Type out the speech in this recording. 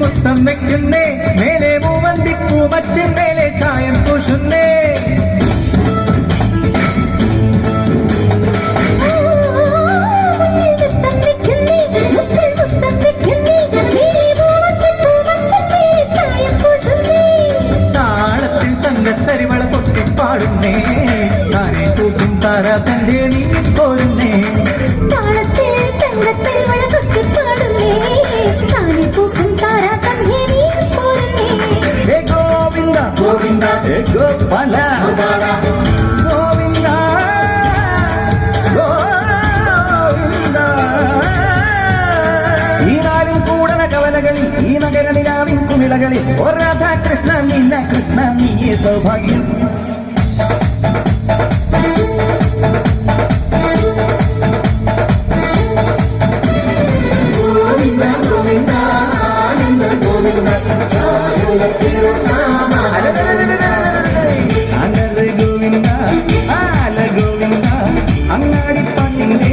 മുത്തം വെക്കുന്നേ മേലെ മൂവന്തിപ്പൂ മച്ചിൻ മേലെ ചായം പൂശുന്നേ താളത്തിൽ തങ്കത്തരിവള പൊട്ടിപ്പാടുന്നേ താനെ കൂട്ടും താരാതന്റെ നീ പോരുന്നേ താളത്തിൽ തങ്കത്തരിവള പൊട്ടിപ്പാടുന്നേ താനെ കൂട്ടും താരാതന്റെ നീ പോരുന്നേ ഹേ ഗോവിന്ദ ഗോവിന്ദ ഹേ ഗോപാല ഗോവിന്ദ ഗോവിന്ദ ഈ നാലും കൂടന കവലകളിൽ ഈ നഗരനിലാവിൻ കുമിളകളിൽ ഓ രാധാകൃഷ്ണ നിന്ന കൃഷ്ണ നീയേ സൗഭാഗ്യം ഗോവിന്ദ ഗോവിന്ദ ആനന്ദ ഗോവിന്ദ ഗോവിന്ദ ആല ഗോവിന്ദ അങ്ങാടി പാട്ടിന്റെ